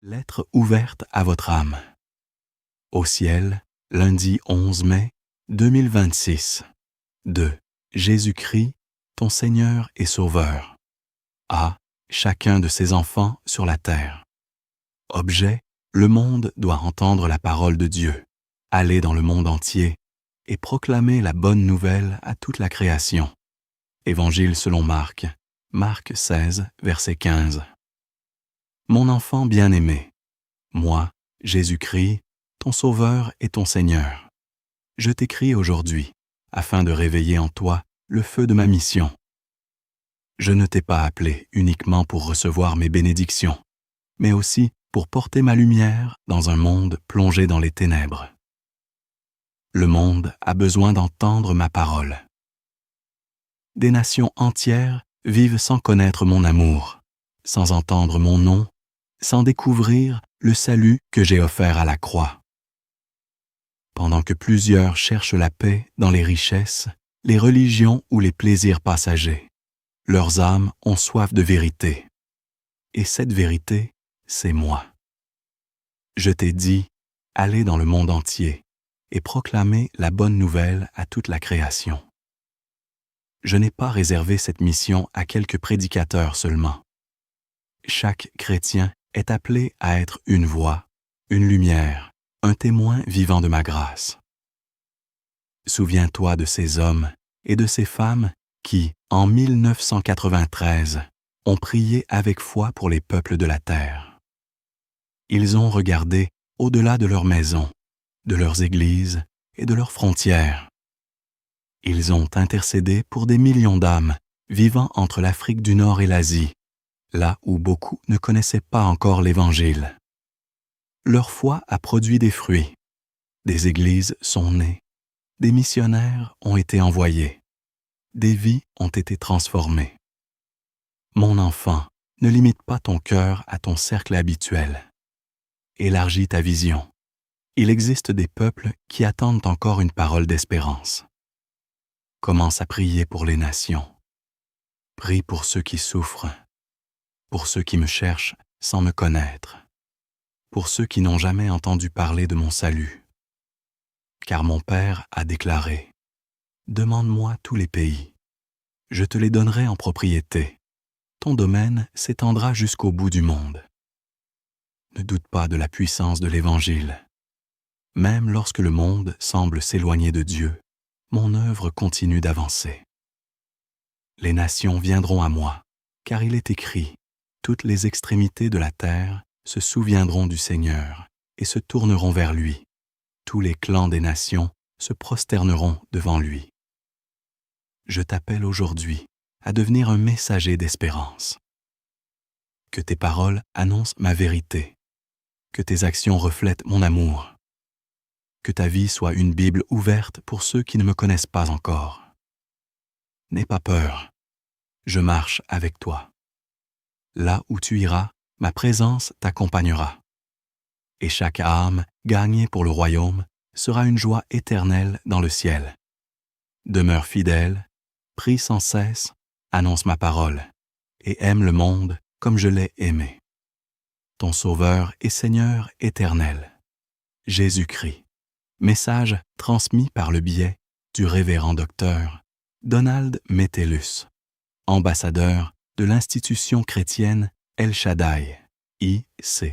Lettre ouverte à votre âme. Au ciel, lundi 11 mai 2026. De Jésus-Christ, ton Seigneur et Sauveur. À chacun de ses enfants sur la terre. Objet, le monde doit entendre la parole de Dieu, aller dans le monde entier et proclamer la bonne nouvelle à toute la création. Évangile selon Marc, Marc 16, verset 15. Mon enfant bien-aimé, moi, Jésus-Christ, ton Sauveur et ton Seigneur, je t'écris aujourd'hui afin de réveiller en toi le feu de ma mission. Je ne t'ai pas appelé uniquement pour recevoir mes bénédictions, mais aussi pour porter ma lumière dans un monde plongé dans les ténèbres. Le monde a besoin d'entendre ma parole. Des nations entières vivent sans connaître mon amour, sans entendre mon nom, sans découvrir le salut que j'ai offert à la croix. Pendant que plusieurs cherchent la paix dans les richesses, les religions ou les plaisirs passagers, leurs âmes ont soif de vérité. Et cette vérité, c'est moi. Je t'ai dit, allez dans le monde entier et proclamez la bonne nouvelle à toute la création. Je n'ai pas réservé cette mission à quelques prédicateurs seulement. Chaque chrétien est appelé à être une voix, une lumière, un témoin vivant de ma grâce. Souviens-toi de ces hommes et de ces femmes qui, en 1993, ont prié avec foi pour les peuples de la terre. Ils ont regardé au-delà de leurs maisons, de leurs églises et de leurs frontières. Ils ont intercédé pour des millions d'âmes vivant entre l'Afrique du Nord et l'Asie, là où beaucoup ne connaissaient pas encore l'Évangile. Leur foi a produit des fruits. Des églises sont nées. Des missionnaires ont été envoyés. Des vies ont été transformées. Mon enfant, ne limite pas ton cœur à ton cercle habituel. Élargis ta vision. Il existe des peuples qui attendent encore une parole d'espérance. Commence à prier pour les nations. Prie pour ceux qui souffrent, pour ceux qui me cherchent sans me connaître, pour ceux qui n'ont jamais entendu parler de mon salut. Car mon Père a déclaré, « Demande-moi tous les pays, je te les donnerai en propriété. Ton domaine s'étendra jusqu'au bout du monde. » Ne doute pas de la puissance de l'Évangile. Même lorsque le monde semble s'éloigner de Dieu, mon œuvre continue d'avancer. Les nations viendront à moi, car il est écrit, « Toutes les extrémités de la terre se souviendront du Seigneur et se tourneront vers lui. Tous les clans des nations se prosterneront devant lui. » Je t'appelle aujourd'hui à devenir un messager d'espérance. Que tes paroles annoncent ma vérité, que tes actions reflètent mon amour, que ta vie soit une Bible ouverte pour ceux qui ne me connaissent pas encore. N'aie pas peur, je marche avec toi. Là où tu iras, ma présence t'accompagnera. Et chaque âme gagnée pour le royaume sera une joie éternelle dans le ciel. Demeure fidèle, prie sans cesse, annonce ma parole, et aime le monde comme je l'ai aimé. Ton Sauveur et Seigneur éternel, Jésus-Christ. Message transmis par le biais du révérend docteur Donald Metellus, ambassadeur de l'institution chrétienne El Shaddai, ICE.